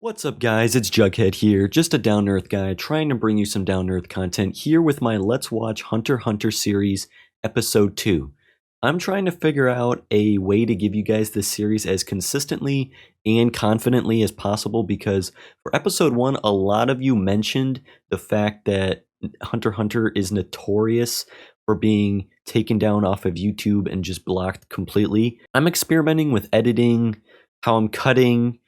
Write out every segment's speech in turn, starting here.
What's up guys, it's Jughead here, just a down-to-earth guy trying to bring you some down-to-earth content here with my Let's Watch Hunter x Hunter series, episode 2. I'm trying to figure out a way to give you guys this series as consistently and confidently as possible because for episode 1, a lot of you mentioned the fact that Hunter x Hunter is notorious for being taken down off of YouTube and just blocked completely. I'm experimenting with editing, how I'm cutting,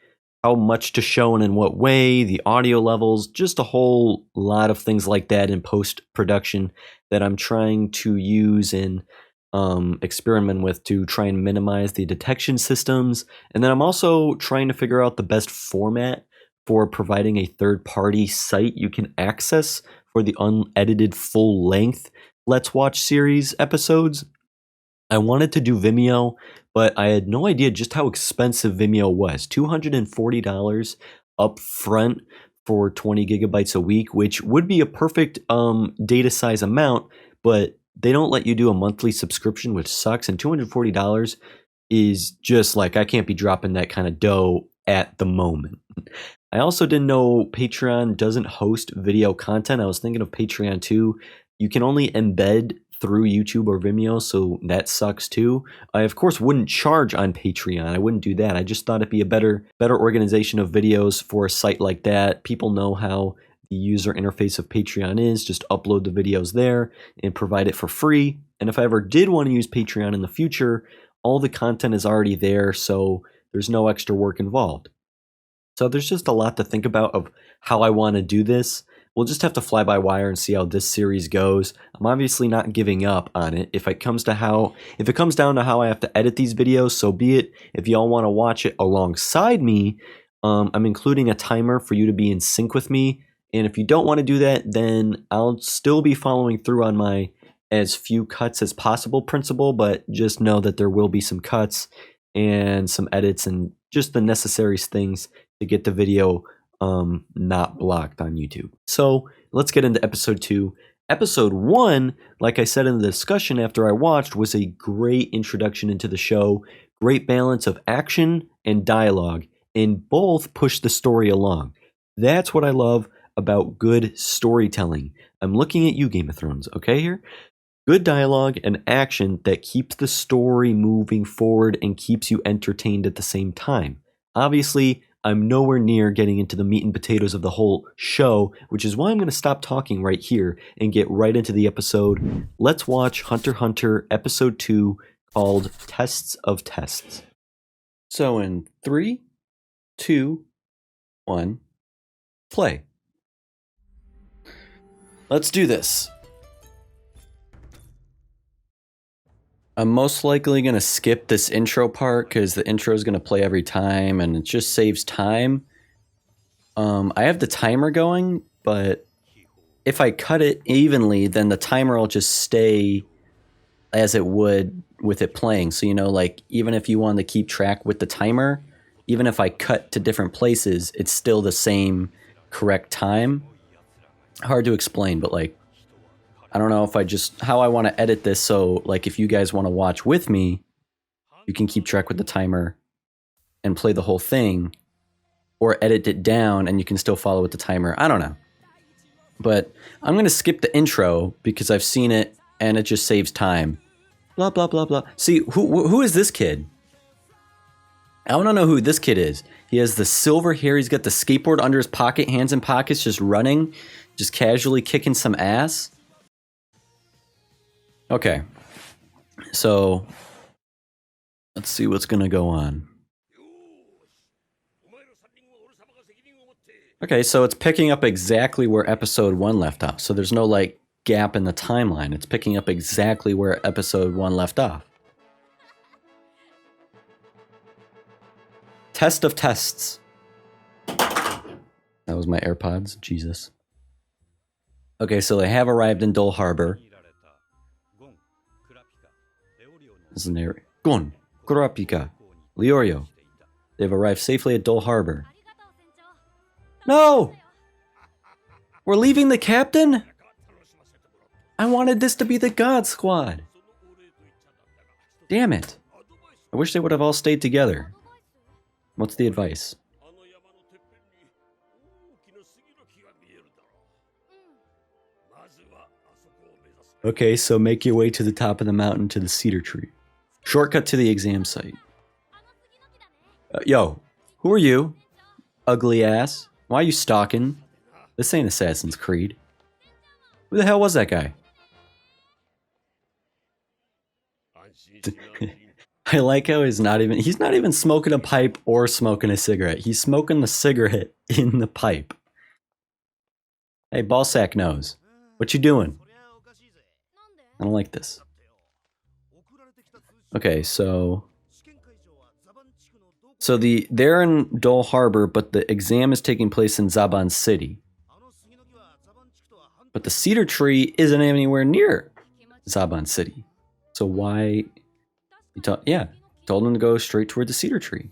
how much to show and in what way, the audio levels, just a whole lot of things like that in post-production that I'm trying to use and experiment with to try and minimize the detection systems. And then I'm also trying to figure out the best format for providing a third-party site you can access for the unedited full-length Let's Watch series episodes. I wanted to do Vimeo, but I had no idea just how expensive Vimeo was. $240 up front for 20 gigabytes a week, which would be a perfect data size amount, but they don't let you do a monthly subscription, which sucks. And $240 is just like, I can't be dropping that kind of dough at the moment. I also didn't know Patreon doesn't host video content. I was thinking of Patreon too. You can only embed through YouTube or Vimeo, so that sucks too. I of course wouldn't charge on Patreon. I wouldn't do that. I just thought it'd be a better organization of videos for a site like that. People know how the user interface of Patreon is. Just upload the videos there and provide it for free. And if I ever did want to use Patreon in the future, all the content is already there, so there's no extra work involved. So there's just a lot to think about of how I want to do this. We'll just have to fly by wire and see how this series goes. I'm obviously not giving up on it. If it comes down to how I have to edit these videos, so be it. If y'all want to watch it alongside me, I'm including a timer for you to be in sync with me. And if you don't want to do that, then I'll still be following through on my as few cuts as possible principle, but just know that there will be some cuts and some edits and just the necessary things to get the video not blocked on YouTube. So let's get into episode 2. Episode 1, like I said in the discussion after I watched, was a great introduction into the show. Great balance of action and dialogue, and both push the story along. That's what I love about good storytelling. I'm looking at you, Game of Thrones, okay here? Good dialogue and action that keeps the story moving forward and keeps you entertained at the same time. Obviously, I'm nowhere near getting into the meat and potatoes of the whole show, which is why I'm going to stop talking right here and get right into the episode. Let's watch Hunter x Hunter episode 2 called Tests of Tests. So in 3, 2, 1, play. Let's do this. I'm most likely going to skip this intro part because the intro is going to play every time and it just saves time. I have the timer going, but if I cut it evenly, then the timer will just stay as it would with it playing. So, you know, like even if you want to keep track with the timer, even if I cut to different places, it's still the same correct time. Hard to explain, but like, I don't know if how I want to edit this so like if you guys want to watch with me, you can keep track with the timer and play the whole thing, or edit it down and you can still follow with the timer. I don't know. But I'm going to skip the intro because I've seen it and it just saves time. Blah, blah, blah, blah. See, who is this kid? I want to know who this kid is. He has the silver hair. He's got the skateboard under his pocket, hands in pockets, just running, just casually kicking some ass. Okay, so let's see what's going to go on. Okay, so it's picking up exactly where episode 1 left off. So there's no like gap in the timeline. It's picking up exactly where episode 1 left off. Test of tests. That was my AirPods, Jesus. Okay, so they have arrived in Dol Harbor. This is an area. Gon, Kurapika, Leorio. They've arrived safely at Dol Harbor. No! We're leaving the captain? I wanted this to be the God Squad. Damn it. I wish they would have all stayed together. What's the advice? Okay, so make your way to the top of the mountain to the cedar tree. Shortcut to the exam site. Yo, who are you? Ugly ass. Why are you stalking? This ain't Assassin's Creed. Who the hell was that guy? I like how he's not even smoking a pipe or smoking a cigarette. He's smoking the cigarette in the pipe. Hey, ballsack nose. What you doing? I don't like this. Okay, so they're in Dol Harbor, but the exam is taking place in Zaban City. But the cedar tree isn't anywhere near Zaban City. So why? Told him to go straight toward the cedar tree.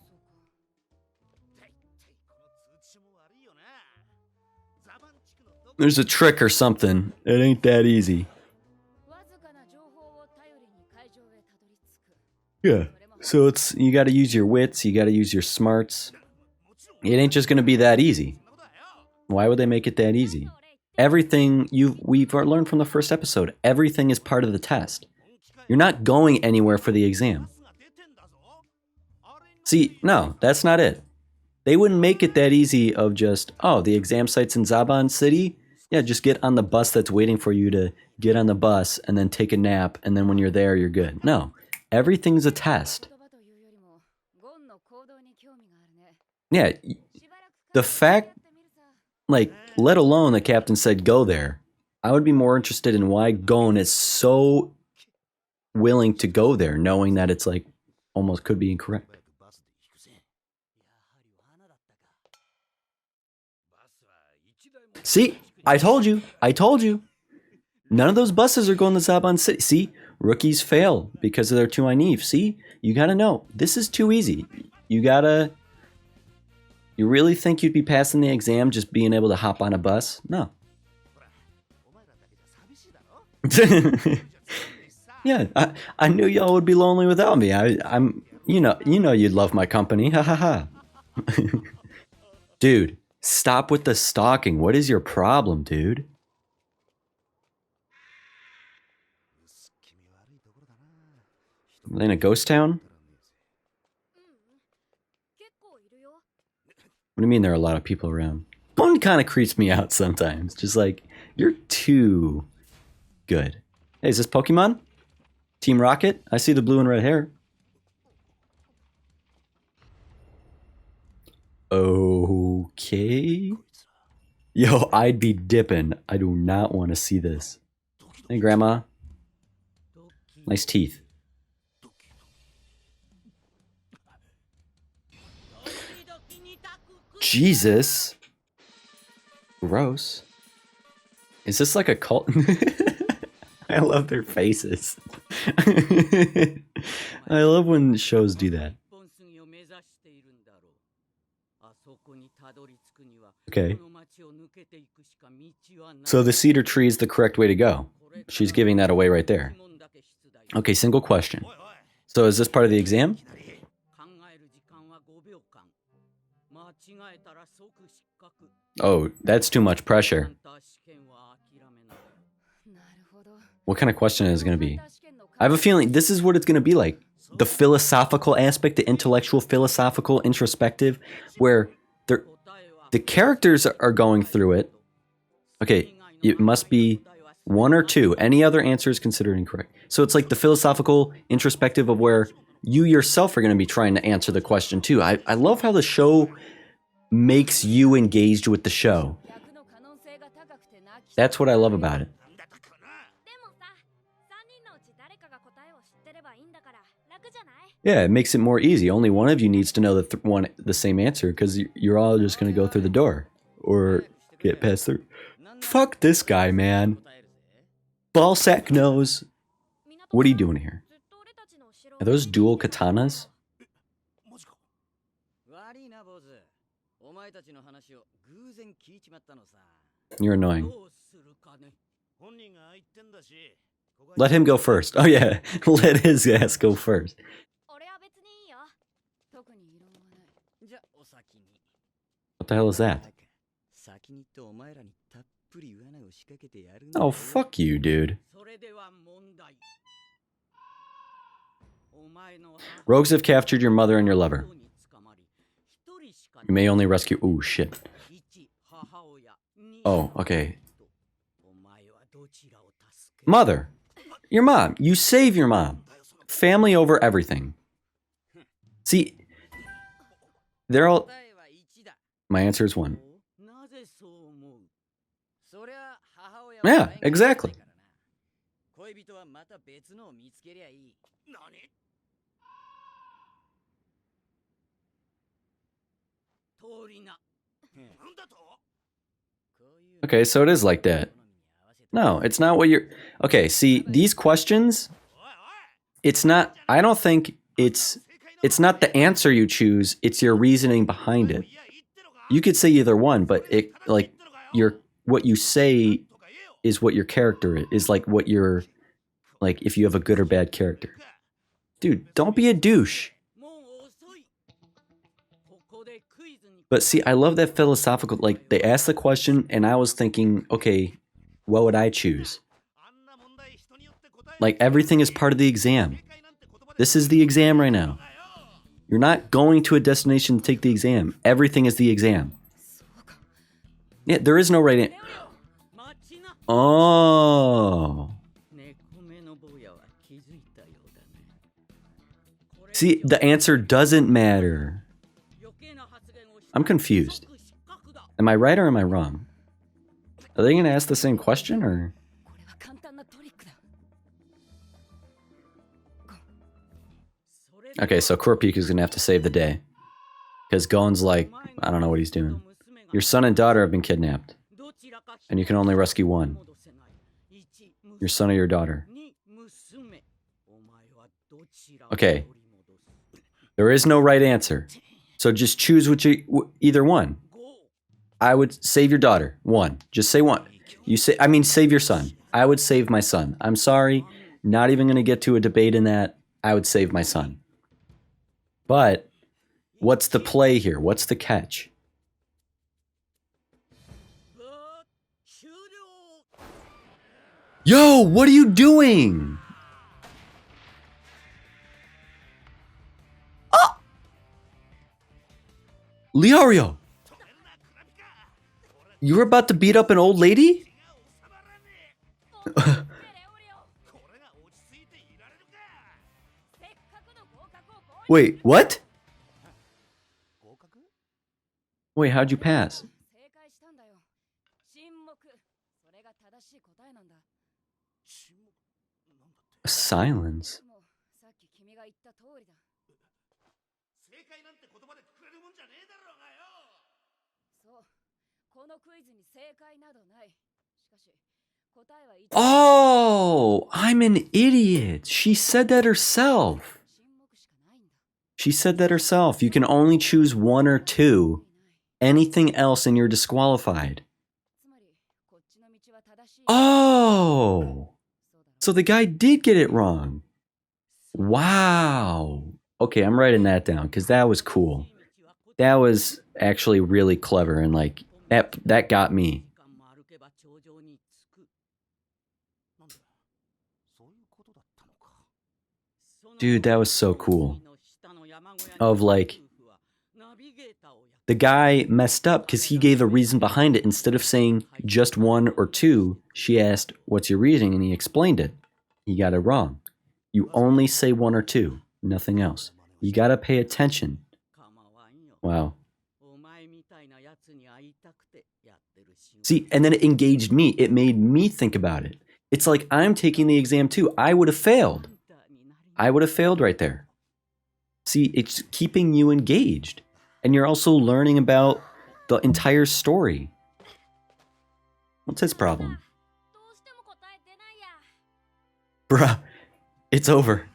There's a trick or something. It ain't that easy. Yeah. So you gotta use your wits, you gotta use your smarts. It ain't just gonna be that easy. Why would they make it that easy? Everything we've learned from the first episode, everything is part of the test. You're not going anywhere for the exam. See, no, that's not it. They wouldn't make it that easy of just, oh, the exam site's in Zaban City? Yeah, just get on the bus that's waiting for you to get on the bus and then take a nap, and then when you're there, you're good. No, everything's a test. Yeah, the fact, like, let alone the captain said go there, I would be more interested in why Gon is so willing to go there, knowing that it's like almost could be incorrect. See, I told you. None of those buses are going to Zaban City. See, rookies fail because they're too naive. See, you gotta know, this is too easy. You really think you'd be passing the exam just being able to hop on a bus? No. Yeah, I knew y'all would be lonely without me. I'm you know you'd love my company. Ha ha ha. Dude, stop with the stalking. What is your problem, dude? Are they in a ghost town? What do you mean there are a lot of people around? One kind of creeps me out sometimes. Just like, you're too good. Hey, is this Pokemon? Team Rocket? I see the blue and red hair. Okay. Yo, I'd be dipping. I do not want to see this. Hey, Grandma. Nice teeth. Jesus. Gross. Is this like a cult? I love their faces. I love when shows do that. Okay. So the cedar tree is the correct way to go. She's giving that away right there. Okay, single question. So is this part of the exam? Oh, that's too much pressure. What kind of question is it going to be? I have a feeling this is what it's going to be like. The philosophical aspect, the intellectual, philosophical, introspective, where the characters are going through it. Okay, it must be one or two. Any other answer is considered incorrect. So it's like the philosophical, introspective of where you yourself are going to be trying to answer the question too. I love how the show makes you engaged with the show. That's what I love about it. Yeah, it makes it more easy. Only one of you needs to know the same answer because you're all just going to go through the door or get past through. Fuck this guy, man. Ballsack nose. What are you doing here? Are those dual katanas? You're annoying. Let him go first. Oh yeah, let his ass go first. What the hell is that? Oh, fuck you, dude. Rogues have captured your mother and your lover. You may only rescue... Ooh, shit. Oh, okay. Mother. Your mom. You save your mom. Family over everything. See, they're all... My answer is 1. Yeah, exactly. Okay, so it is like that. No, it's not what you're... Okay, see, these questions... It's not... I don't think it's not the answer you choose, it's your reasoning behind it. You could say either one, but it, like, what you say is what your character is, like what you're... Like, if you have a good or bad character. Dude, don't be a douche. But see, I love that philosophical, like, they asked the question, and I was thinking, okay, what would I choose? Like, everything is part of the exam. This is the exam right now. You're not going to a destination to take the exam. Everything is the exam. Yeah, there is no right answer. Oh. See, the answer doesn't matter. I'm confused. Am I right or am I wrong? Are they going to ask the same question or? Okay, so Kurapika is going to have to save the day. Because Gon's like, I don't know what he's doing. Your son and daughter have been kidnapped. And you can only rescue one. Your son or your daughter. Okay. There is no right answer. So just choose either one. I would save your daughter. 1. Just say 1. Save your son. I would save my son. I'm sorry. Not even going to get to a debate in that. I would save my son. But what's the play here? What's the catch? Yo, what are you doing? Oh! Leorio! You were about to beat up an old lady? Wait, what? Wait, how'd you pass? Silence. Oh, I'm an idiot. She said that herself. She said that herself. You can only choose 1 or 2. Anything else and you're disqualified. Oh! So the guy did get it wrong. Wow. Okay, I'm writing that down because that was cool. That was actually really clever and like, that got me. Dude, that was so cool. Of like, the guy messed up because he gave a reason behind it. Instead of saying just 1 or 2, she asked, what's your reasoning? And he explained it. He got it wrong. You only say 1 or 2, nothing else. You gotta pay attention. Wow. See, and then it engaged me. It made me think about it. It's like I'm taking the exam too. I would have failed. I would have failed right there. See, it's keeping you engaged. And you're also learning about the entire story. What's his problem? Bruh, it's over.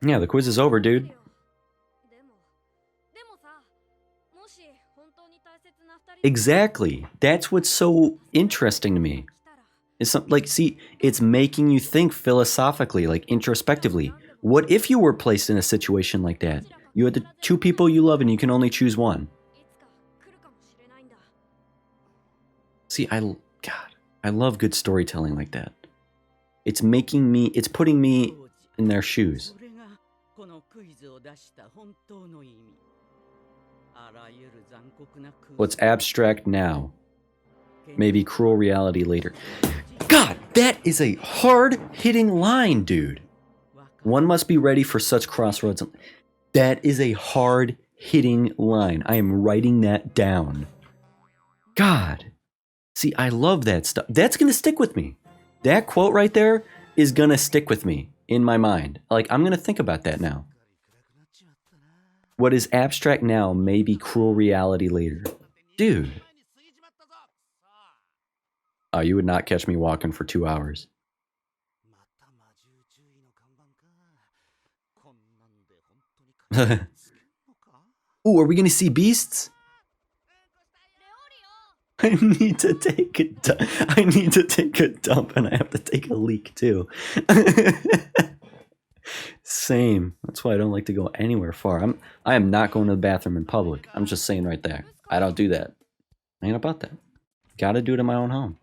Yeah, the quiz is over, dude. Exactly. That's what's so interesting to me. It's like, see, it's making you think philosophically, like introspectively. What if you were placed in a situation like that? You had the two people you love and you can only choose one. See, God, I love good storytelling like that. It's putting me in their shoes. What's abstract now? Maybe cruel reality later. God, that is a hard-hitting line, dude. One must be ready for such crossroads. That is a hard-hitting line. I am writing that down. God. See, I love that stuff. That's going to stick with me. That quote right there is going to stick with me in my mind. Like, I'm going to think about that now. What is abstract now may be cruel reality later. Dude. Oh, you would not catch me walking for 2 hours. Ooh, are we going to see beasts? I need to take a dump and I have to take a leak too. Same. That's why I don't like to go anywhere far. I am not going to the bathroom in public. I'm just saying right there. I don't do that. I ain't about that. Gotta do it in my own home.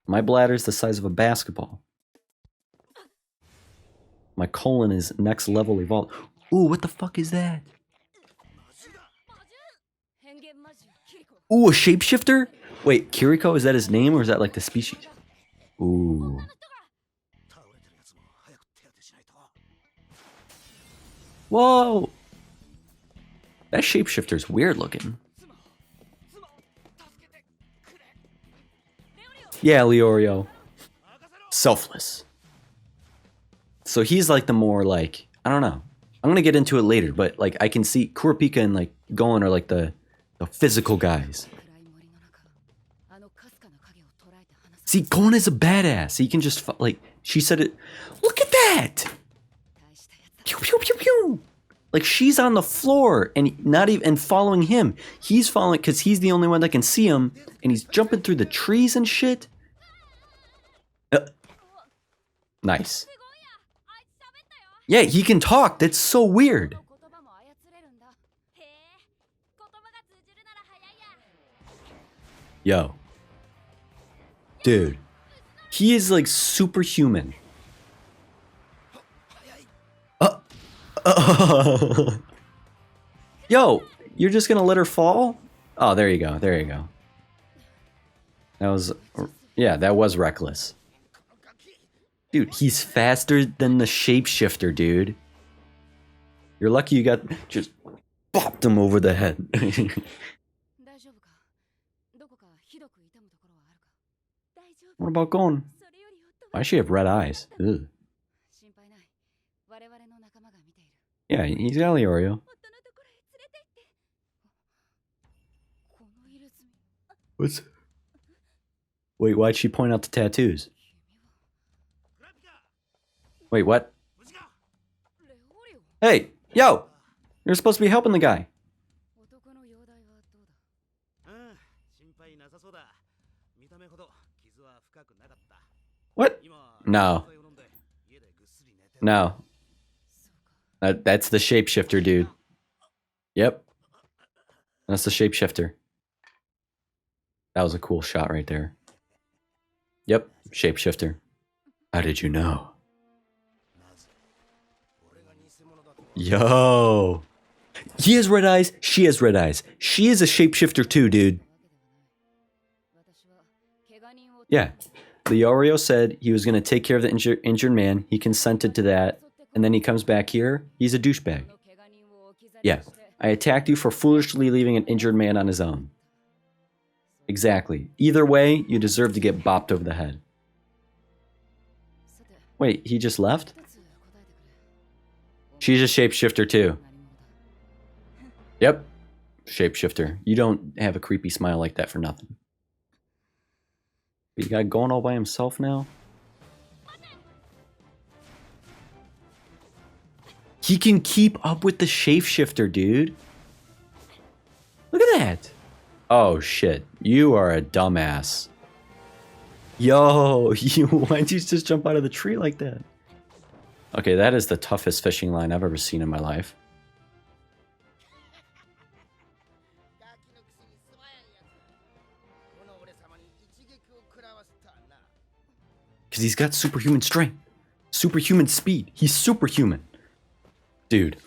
My bladder's the size of a basketball. My colon is next level evolved. Ooh, what the fuck is that? Ooh, a shapeshifter? Wait, Kiriko, is that his name or is that like the species? Ooh. Whoa! That shapeshifter's weird looking. Yeah, Leorio. Selfless. So he's like the more like, I don't know. I'm gonna get into it later, but like I can see Kurapika and like Gohan are like the physical guys. See, Gohan is a badass. He can just like, she said it. Look at that! Pew pew pew pew! Like she's on the floor and not even and following him. He's following because he's the only one that can see him, and he's jumping through the trees and shit. Nice. Yeah, he can talk. That's so weird. Yo. Dude. He is like superhuman. Yo, you're just gonna let her fall? Oh, there you go. There you go. That was... Yeah, that was reckless. Dude, he's faster than the shapeshifter, dude. You're lucky you got... Just bopped him over the head. What about Gon? Why does she have red eyes? Ugh. Yeah, he's got Leorio. What's... Wait, why'd she point out the tattoos? Wait, what? Hey, yo! You're supposed to be helping the guy. What? No. No. That's the shapeshifter, dude. Yep. That's the shapeshifter. That was a cool shot right there. Yep, shapeshifter. How did you know? Yo. He has red eyes, she has red eyes. She is a shapeshifter too, dude. Yeah. Leorio said he was going to take care of the injured man. He consented to that. And then he comes back here. He's a douchebag. Yeah. I attacked you for foolishly leaving an injured man on his own. Exactly. Either way, you deserve to get bopped over the head. Wait, he just left? She's a shapeshifter too. Yep. Shapeshifter. You don't have a creepy smile like that for nothing. You got going all by himself now? He can keep up with the shapeshifter, dude. Look at that. Oh shit. You are a dumbass. Yo, why'd you just jump out of the tree like that? Okay, that is the toughest fishing line I've ever seen in my life. Because he's got superhuman strength. Superhuman speed. He's superhuman. Dude.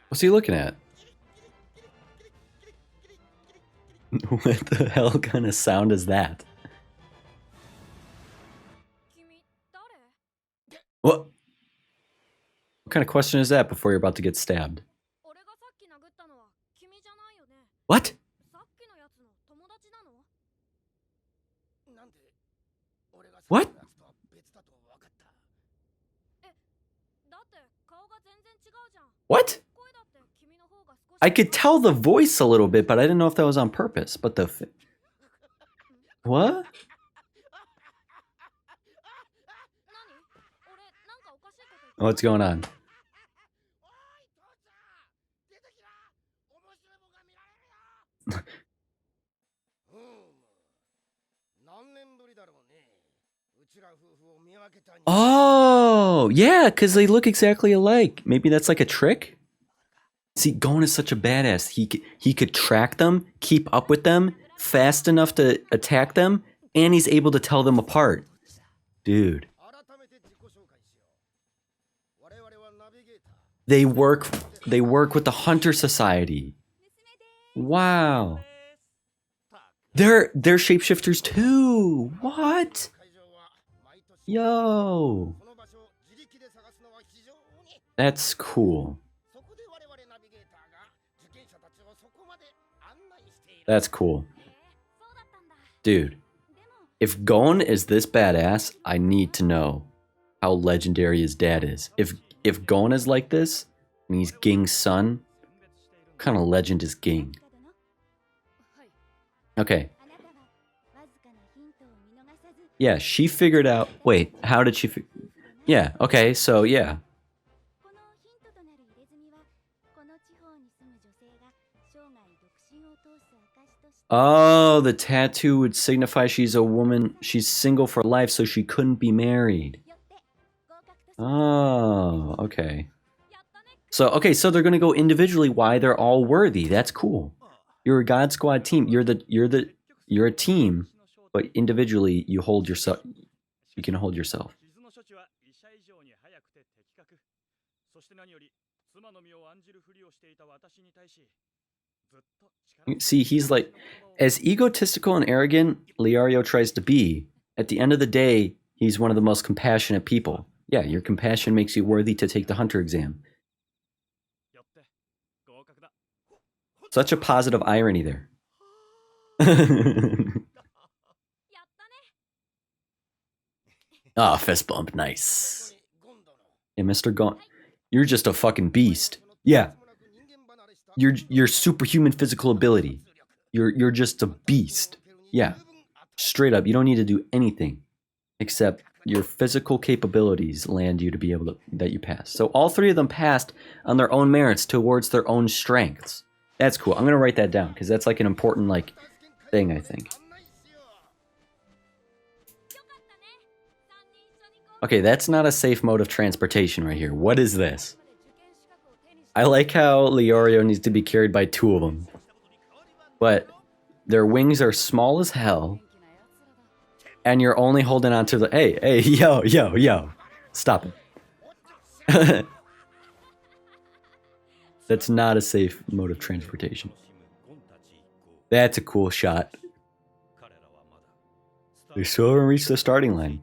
What's he looking at? What the hell kind of sound is that? What? What kind of question is that before you're about to get stabbed? What? What? What? I could tell the voice a little bit, but I didn't know if that was on purpose. But the... What? What's going on? Oh, yeah, because they look exactly alike. Maybe that's like a trick? See, Gon is such a badass. He could track them, keep up with them, fast enough to attack them, and he's able to tell them apart. Dude. They work with the Hunter Society. Wow. They're shapeshifters too. What? Yo. That's cool. That's cool. Dude, if Gon is this badass, I need to know how legendary his dad is. If Gon is like this, and he's Ging's son, what kind of legend is Ging? Okay. Yeah, she figured out... Wait, how did she... Yeah, okay, so yeah. Oh, the tattoo would signify she's a woman. She's single for life, so she couldn't be married. Oh, okay. So they're gonna go individually. Why they're all worthy? That's cool. You're a God Squad team. You're a team, but individually you hold yourself. You can hold yourself. See, he's like, as egotistical and arrogant Leorio tries to be, at the end of the day, he's one of the most compassionate people. Yeah, your compassion makes you worthy to take the Hunter exam. Such a positive irony there. Ah, fist bump, nice. Yeah, Mr. Gon, you're just a fucking beast. Yeah. Your superhuman physical ability. You're just a beast. Yeah. Straight up, you don't need to do anything except your physical capabilities land you to be able to that you pass. So all three of them passed on their own merits towards their own strengths. That's cool. I'm gonna write that down because that's like an important like thing, I think. Okay, that's not a safe mode of transportation right here. What is this? I like how Leorio needs to be carried by two of them. But their wings are small as hell. And you're only holding on to the... Hey, yo. Stop it. That's not a safe mode of transportation. That's a cool shot. They still haven't reached the starting line.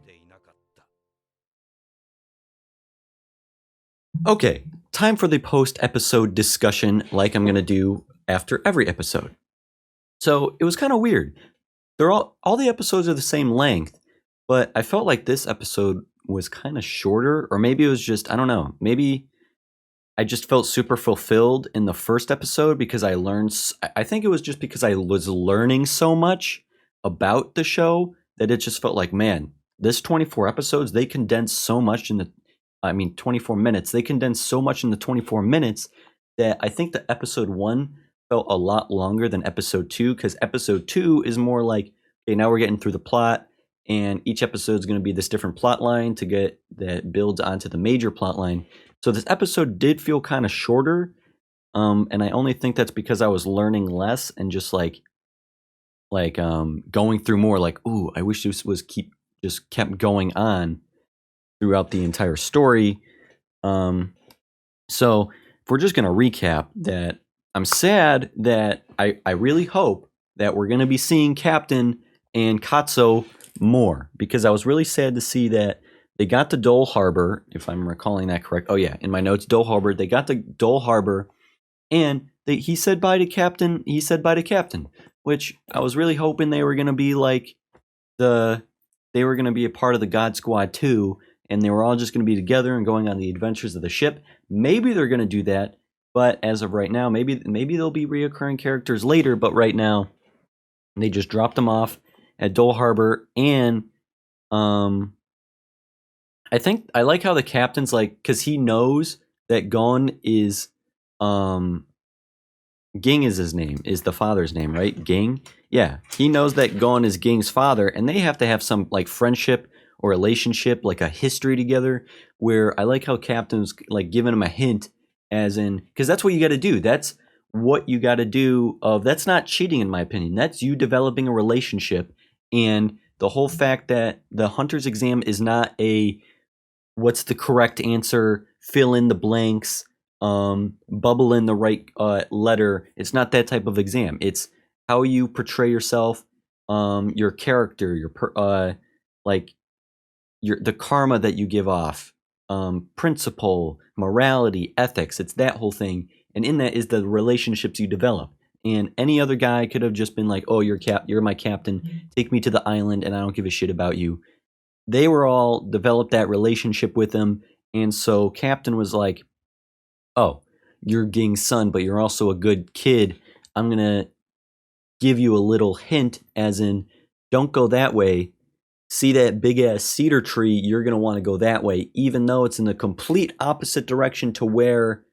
Okay, time for the post-episode discussion like I'm going to do after every episode. So, it was kind of weird. They're all the episodes are the same length, but I felt like this episode was kind of shorter, or maybe it was just, I don't know, maybe I just felt super fulfilled in the first episode because I think it was just because I was learning so much about the show that it just felt like, man, this 24 episodes, they condensed so much in 24 minutes. They condensed so much in the 24 minutes that I think the episode 1 felt a lot longer than episode 2, because episode 2 is more like okay, now we're getting through the plot, and each episode is going to be this different plot line to get that builds onto the major plot line. So this episode did feel kind of shorter, and I only think that's because I was learning less and just like going through more. Like, ooh, I wish this was kept going on throughout the entire story. So if we're just going to recap that, I'm sad that I really hope that we're going to be seeing Captain and Katso more, because I was really sad to see that they got to Dol Harbor, if I'm recalling that correct. Oh yeah, in my notes, Dol Harbor. They got to Dol Harbor, and he said bye to Captain. He said bye to Captain, which I was really hoping they were going to be like they were going to be a part of the God Squad too, and they were all just going to be together and going on the adventures of the ship. Maybe they're going to do that, but as of right now, maybe they'll be reoccurring characters later. But right now, they just dropped them off at Dol Harbor, and I think I like how the captain's like, because he knows that Gon is Ging is his name, is the father's name, right? Ging? Yeah. He knows that Gon is Ging's father, and they have to have some like friendship or relationship, like a history together, where I like how Captain's like giving him a hint, as in, because that's what you got to do. That's what you got to do. That's not cheating, in my opinion. That's you developing a relationship. And the whole fact that the hunter's exam is not a what's the correct answer, fill in the blanks, bubble in the right letter. It's not that type of exam. It's how you portray yourself, your character, the karma that you give off, principle, morality, ethics. It's that whole thing, and in that is the relationships you develop. And any other guy could have just been like, "Oh, you're my captain. Take me to the island, and I don't give a shit about you." They were all developed that relationship with him, and so Captain was like, "Oh, you're Ging's son, but you're also a good kid. I'm gonna give you a little hint, as in, don't go that way. See that big ass cedar tree? You're gonna want to go that way, even though it's in the complete opposite direction to where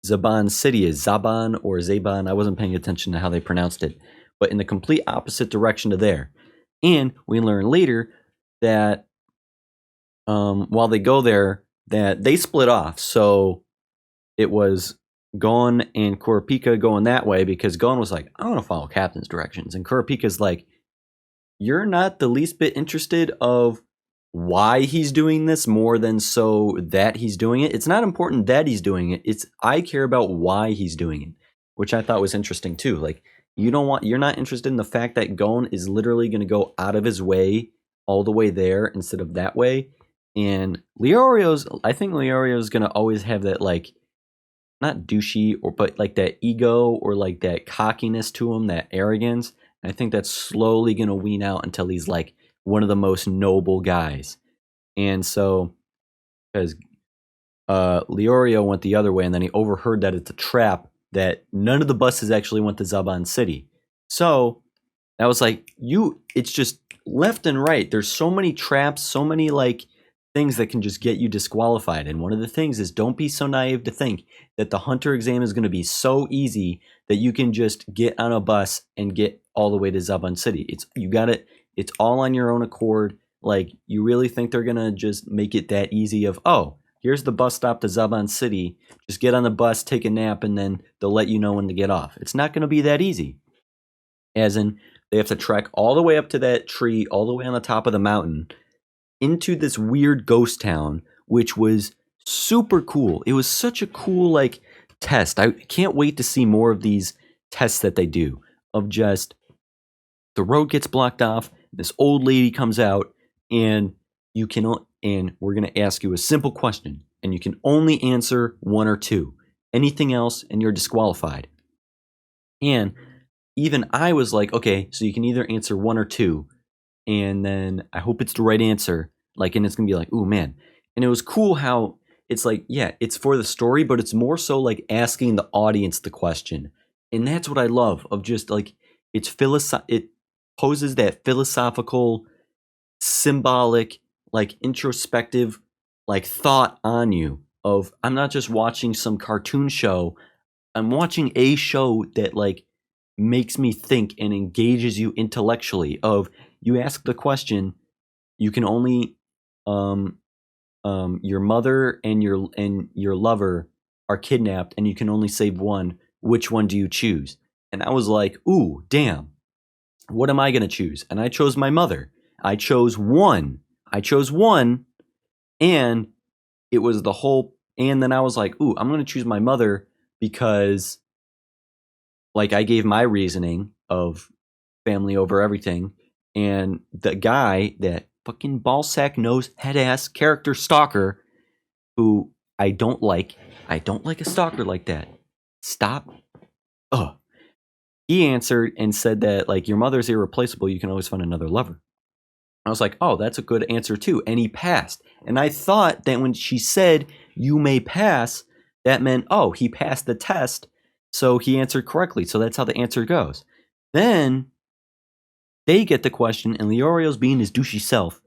Zaban City is. Zaban or Zaban. I wasn't paying attention to how they pronounced it, but in the complete opposite direction to there." And we learn later that while they go there, that they split off. So it was Gon and Kurapika going that way, because Gon was like, "I want to follow Captain's directions," and Kurapika's like, "You're not the least bit interested of why he's doing this more than so that he's doing it. It's not important that he's doing it. It's I care about why he's doing it," which I thought was interesting too. Like, you're not interested in the fact that Gon is literally going to go out of his way all the way there instead of that way. And I think Leorio's going to always have that, like, not douchey, but like that ego or like that cockiness to him, that arrogance. And I think that's slowly going to wean out until he's like one of the most noble guys. And so, because Leorio went the other way, and then he overheard that it's a trap, that none of the buses actually went to Zaban City. So that was like, it's just left and right. There's so many traps, so many like things that can just get you disqualified. And one of the things is, don't be so naive to think that the hunter exam is going to be so easy that you can just get on a bus and get all the way to Zaban City. It's all on your own accord. Like, you really think they're going to just make it that easy of, "Oh, here's the bus stop to Zaban City. Just get on the bus, take a nap, and then they'll let you know when to get off." It's not going to be that easy. As in, they have to trek all the way up to that tree, all the way on the top of the mountain, into this weird ghost town, which was super cool. It was such a cool, like, test. I can't wait to see more of these tests that they do, of just the road gets blocked off, this old lady comes out, and we're going to ask you a simple question, and you can only answer one or two. Anything else, and you're disqualified. And even I was like, okay, so you can either answer one or two, and then I hope it's the right answer. Like, and it's going to be like, ooh, man. And it was cool how it's like, yeah, it's for the story, but it's more so like asking the audience the question. And that's what I love, of just like, it poses that philosophical, symbolic, like introspective, like thought on you of, I'm not just watching some cartoon show. I'm watching a show that like makes me think and engages you intellectually. Of you ask the question, you can only your mother and your lover are kidnapped, and you can only save one. Which one do you choose? And I was like, ooh, damn. What am I gonna choose? And I chose my mother. I chose one, and it was the whole. And then I was like, ooh, I'm gonna choose my mother because, like, I gave my reasoning of family over everything, and the guy, that fucking ballsack nose head ass character stalker, who I don't like a stalker like that. Stop. Ugh. He answered and said that, like, your mother's irreplaceable. You can always find another lover. I was like, oh, that's a good answer too. And he passed. And I thought that when she said, you may pass, that meant, oh, he passed the test. So he answered correctly. So that's how the answer goes. Then they get the question, and Leorio's being his douchey self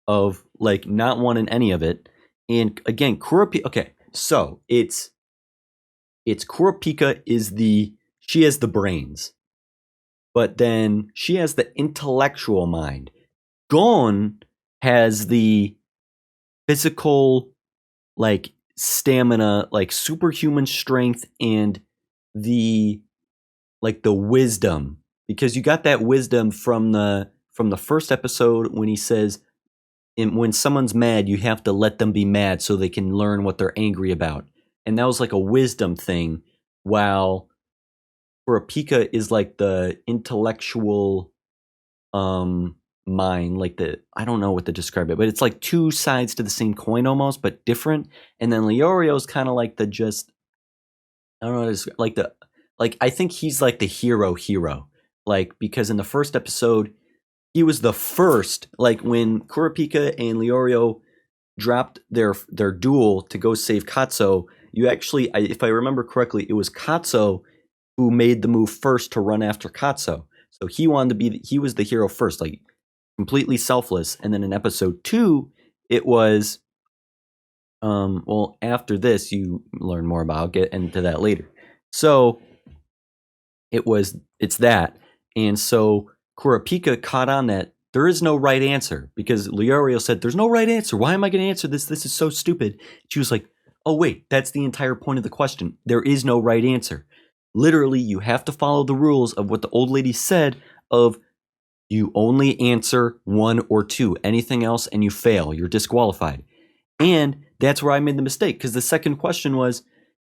of, like, not wanting any of it. And again, Kurapika. Okay, so it's Kurapika she has the brains, but then she has the intellectual mind. Gon has the physical, like, stamina, like superhuman strength, and the wisdom, because you got that wisdom from the first episode when he says, when someone's mad, you have to let them be mad so they can learn what they're angry about. And that was like a wisdom thing, while Kurapika is like the intellectual mind, like I don't know what to describe it, but it's like two sides to the same coin almost, but different. And then Leorio's kind of like I don't know, like I think he's like the hero, like, because in the first episode, he was the first, like when Kurapika and Leorio dropped their duel to go save Katsuo, you actually, if I remember correctly, it was Katsuo who made the move first to run after Katsuo. So he was the hero first, like completely selfless. And then in episode 2, it was, well, after this, you learn more about, I'll get into that later. So it's that. And so Kurapika caught on that there is no right answer, because Leorio said, there's no right answer. Why am I going to answer this? This is so stupid. She was like, oh, wait, that's the entire point of the question. There is no right answer. Literally, you have to follow the rules of what the old lady said of, you only answer 1 or 2. Anything else and you fail, you're disqualified. And that's where I made the mistake, because the second question was,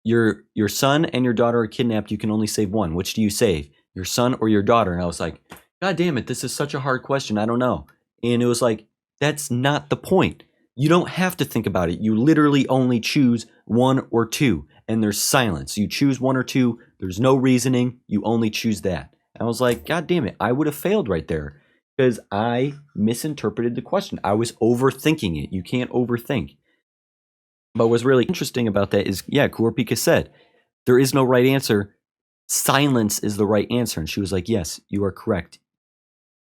your son and your daughter are kidnapped. You can only save one. Which do you save? Your son or your daughter? And I was like, God damn it, this is such a hard question. I don't know. And it was like, that's not the point. You don't have to think about it. You literally only choose 1 or 2. And there's silence. You choose 1 or 2. There's no reasoning. You only choose that. And I was like, God damn it, I would have failed right there, because I misinterpreted the question. I was overthinking it. You can't overthink. But what's really interesting about that is, yeah, Kurapika said, there is no right answer. Silence is the right answer. And she was like, yes, you are correct.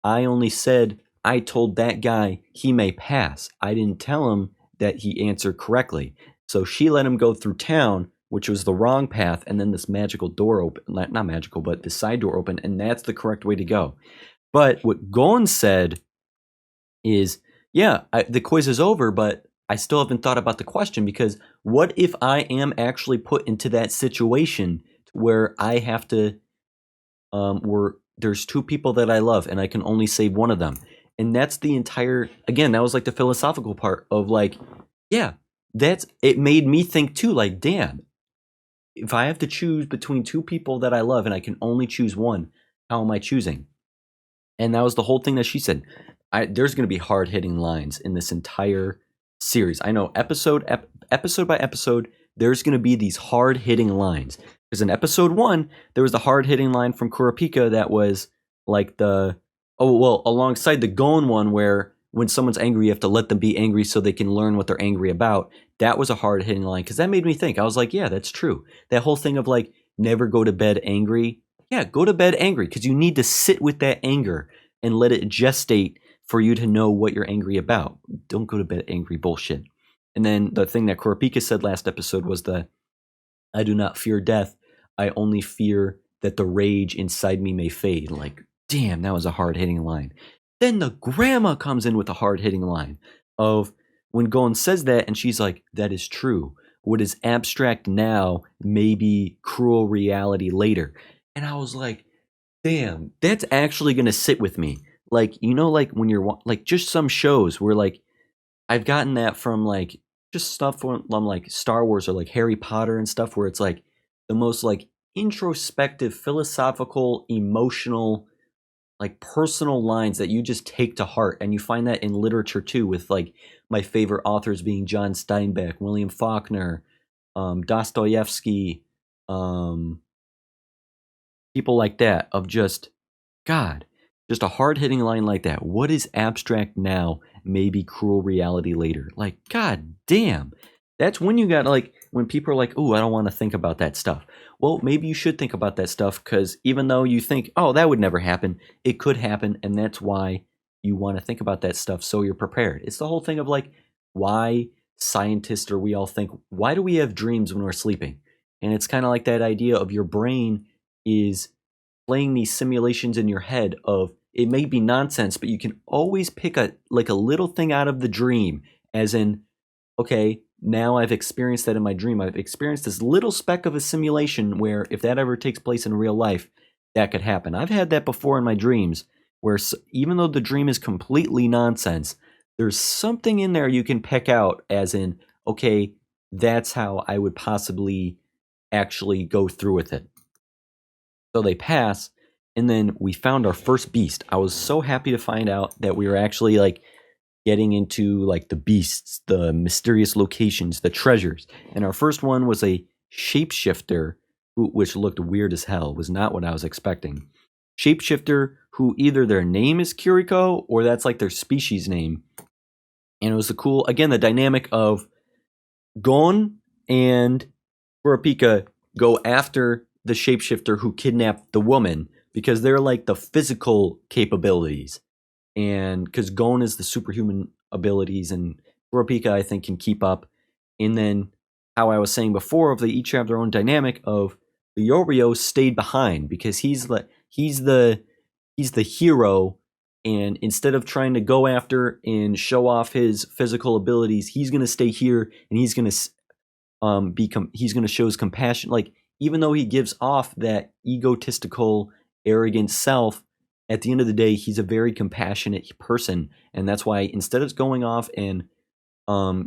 I only said, I told that guy he may pass. I didn't tell him that he answered correctly. So she let him go through town, which was the wrong path, and then this magical door open, not magical, but the side door open, and that's the correct way to go. But what Gon said is, yeah, the quiz is over, but I still haven't thought about the question, because what if I am actually put into that situation where I have to, where there's 2 people that I love and I can only save one of them. And that's the entire, again, that was like the philosophical part of, like, yeah, it made me think too, like, damn, if I have to choose between 2 people that I love and I can only choose one, how am I choosing? And that was the whole thing that she said. There's going to be hard-hitting lines in this entire series. I know episode by episode, there's going to be these hard-hitting lines. Because in episode 1, there was the hard-hitting line from Kurapika that was like alongside the Gon one, where when someone's angry, you have to let them be angry so they can learn what they're angry about. That was a hard-hitting line, because that made me think. I was like, yeah, that's true. That whole thing of, like, never go to bed angry. Yeah, go to bed angry, because you need to sit with that anger and let it gestate for you to know what you're angry about. Don't go to bed angry bullshit. And then the thing that Kurapika said last episode was I do not fear death. I only fear that the rage inside me may fade. Like, damn, that was a hard-hitting line. Then the grandma comes in with a hard-hitting line of when Gon says that, and she's like, that is true. What is abstract now may be cruel reality later. And I was like, damn, that's actually going to sit with me. Like, you know, like when you're like just some shows where like I've gotten that from like just stuff from like Star Wars or like Harry Potter and stuff where it's like the most like introspective, philosophical, emotional, like personal lines that you just take to heart. And you find that in literature too, with like my favorite authors being John Steinbeck, William Faulkner, Dostoevsky, people like that, of just, God, just a hard-hitting line like that. What is abstract now may be cruel reality later. Like, God damn. That's when you got, like, when people are like, oh, I don't want to think about that stuff. Well, maybe you should think about that stuff, because even though you think, oh, that would never happen, it could happen, and that's why you want to think about that stuff so you're prepared. It's the whole thing of, like, why scientists or we all think, why do we have dreams when we're sleeping? And it's kind of like that idea of your brain is playing these simulations in your head of, it may be nonsense, but you can always pick a little thing out of the dream, as in, okay, now I've experienced that in my dream. I've experienced this little speck of a simulation where if that ever takes place in real life, that could happen. I've had that before in my dreams where even though the dream is completely nonsense, there's something in there you can pick out, as in, okay, that's how I would possibly actually go through with it. So they pass, and then we found our first beast. I was so happy to find out that we were actually like getting into like the beasts, the mysterious locations, the treasures. And our first one was a shapeshifter, which looked weird as hell. Was not what I was expecting. Shapeshifter, who either their name is Kiriko or that's like their species name. And it was the dynamic of Gon and Kurapika go after the shapeshifter who kidnapped the woman, because they're like the physical capabilities, and because Gon is the superhuman abilities, and Kurapika I think can keep up. And then how I was saying before, they each have their own dynamic of Leorio stayed behind because he's the hero, and instead of trying to go after and show off his physical abilities, he's gonna stay here and he's gonna he's gonna show his compassion. Like, even though he gives off that egotistical, arrogant self, at the end of the day, he's a very compassionate person. And that's why instead of going off and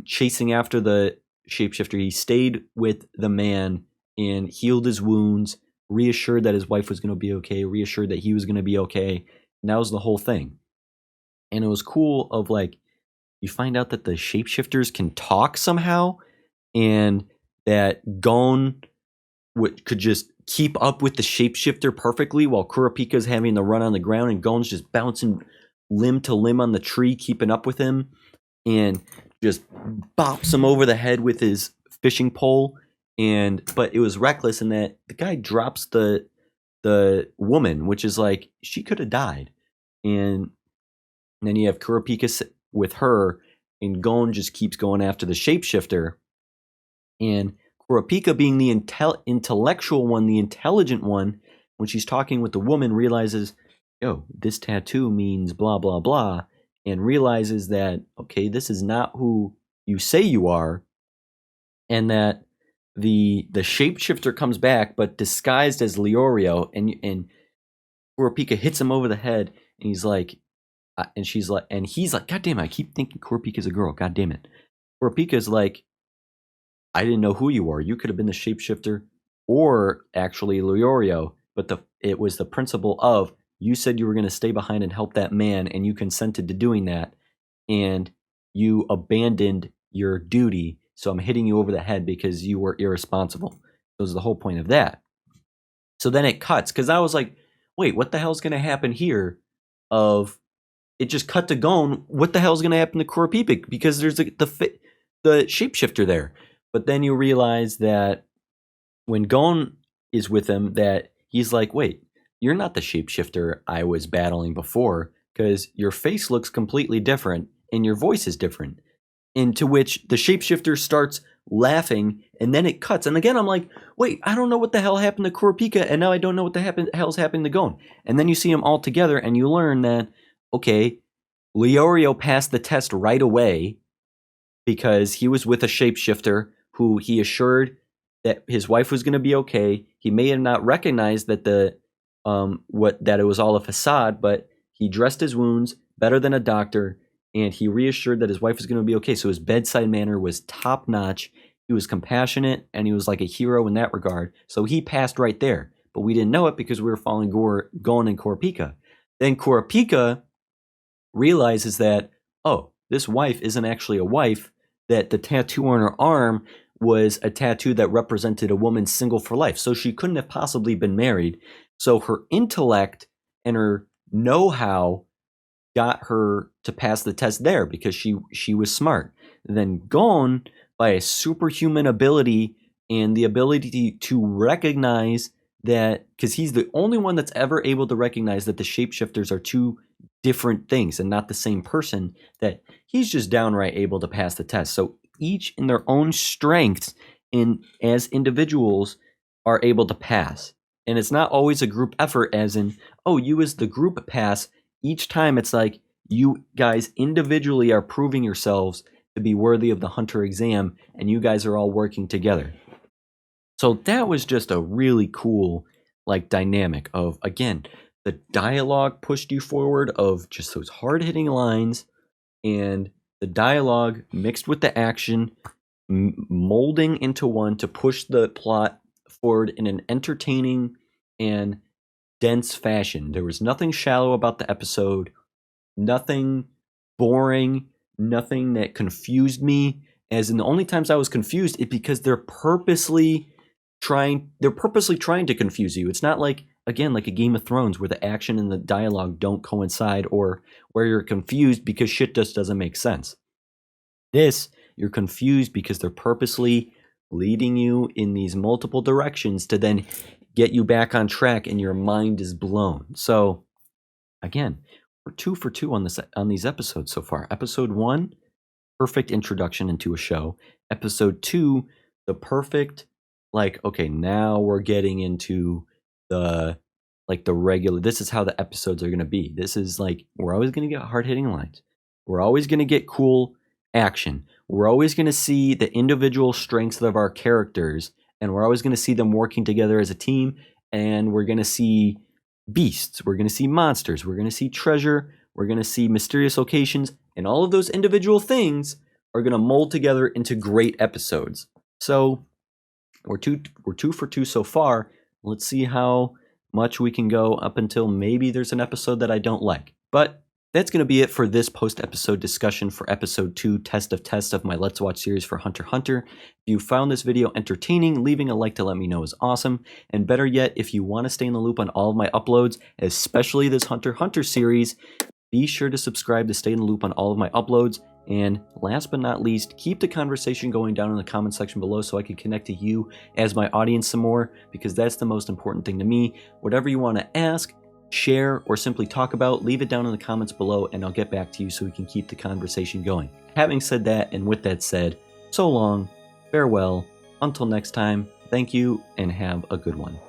chasing after the shapeshifter, he stayed with the man and healed his wounds, reassured that his wife was going to be okay, reassured that he was going to be okay. And that was the whole thing. And it was cool of like, you find out that the shapeshifters can talk somehow, and that Gon could just keep up with the shapeshifter perfectly while Kurapika's having to run on the ground and Gon's just bouncing limb to limb on the tree, keeping up with him, and just bops him over the head with his fishing pole. But it was reckless in that the guy drops the woman, which is like, she could have died. And then you have Kurapika with her, and Gon just keeps going after the shapeshifter. And Kurapika, being the intellectual one, the intelligent one, when she's talking with the woman, realizes, yo, this tattoo means blah, blah, blah, and realizes that, okay, this is not who you say you are, and that the shapeshifter comes back, but disguised as Leorio, and Kurapika hits him over the head, and he's like, he's like, God damn it, I keep thinking Kurapika's a girl, God damn it. Kurapika's like, I didn't know who you are. You could have been the shapeshifter or actually Leorio, but it was the principle of, you said you were going to stay behind and help that man, and you consented to doing that, and you abandoned your duty, so I'm hitting you over the head because you were irresponsible. That was the whole point of that. So then it cuts, because I was like, wait, what the hell's going to happen here? It just cut to Gon. What the hell's going to happen to Kurapika? Because there's the shapeshifter there. But then you realize that when Gon is with him, that he's like, wait, you're not the shapeshifter I was battling before, because your face looks completely different and your voice is different. And to which the shapeshifter starts laughing, and then it cuts. And again, I'm like, wait, I don't know what the hell happened to Kurapika, and now I don't know what the hell's happening to Gon. And then you see them all together, and you learn that, okay, Leorio passed the test right away because he was with a shapeshifter who he assured that his wife was going to be okay. He may have not recognized that that it was all a facade, but he dressed his wounds better than a doctor, and he reassured that his wife was going to be okay. So his bedside manner was top notch. He was compassionate, and he was like a hero in that regard. So he passed right there, but we didn't know it because we were following Gon and Kurapika. Then Kurapika realizes that, oh, this wife isn't actually a wife, that the tattoo on her arm was a tattoo that represented a woman single for life. So she couldn't have possibly been married. So her intellect and her know-how got her to pass the test there because she was smart. Then Gon, by a superhuman ability and the ability to recognize that, because he's the only one that's ever able to recognize that the shapeshifters are two different things and not the same person, that he's just downright able to pass the test. So each in their own strengths as individuals are able to pass. And it's not always a group effort as in, oh, you as the group pass. Each time it's like you guys individually are proving yourselves to be worthy of the hunter exam, and you guys are all working together. So that was just a really cool dynamic of, again, the dialogue pushed you forward of just those hard-hitting lines, and the dialogue mixed with the action molding into one to push the plot forward in an entertaining and dense fashion. There was nothing shallow about the episode, nothing boring, nothing that confused me. As in, the only times I was confused is because they're purposely trying to confuse you. It's not like, again, like a Game of Thrones where the action and the dialogue don't coincide, or where you're confused because shit just doesn't make sense. This, you're confused because they're purposely leading you in these multiple directions to then get you back on track, and your mind is blown. So again, we're 2 for 2 on these episodes so far. Episode 1, perfect introduction into a show. Episode 2, the perfect, okay, now we're getting into the regular, this is how the episodes are going to be. This is we're always going to get hard-hitting lines. We're always going to get cool action. We're always going to see the individual strengths of our characters, and we're always going to see them working together as a team, and we're going to see beasts, we're going to see monsters, we're going to see treasure, we're going to see mysterious locations, and all of those individual things are going to mold together into great episodes. So we're 2 for 2 so far. Let's see how much we can go up until maybe there's an episode that I don't like. But that's going to be it for this post-episode discussion for episode 2, Test of my Let's Watch series for Hunter x Hunter. If you found this video entertaining, leaving a like to let me know is awesome. And better yet, if you want to stay in the loop on all of my uploads, especially this Hunter x Hunter series, be sure to subscribe to stay in the loop on all of my uploads. And last but not least, keep the conversation going down in the comment section below so I can connect to you as my audience some more, because that's the most important thing to me. Whatever you want to ask, share, or simply talk about, leave it down in the comments below and I'll get back to you so we can keep the conversation going. Having said that, and with that said, so long, farewell, until next time, thank you, and have a good one.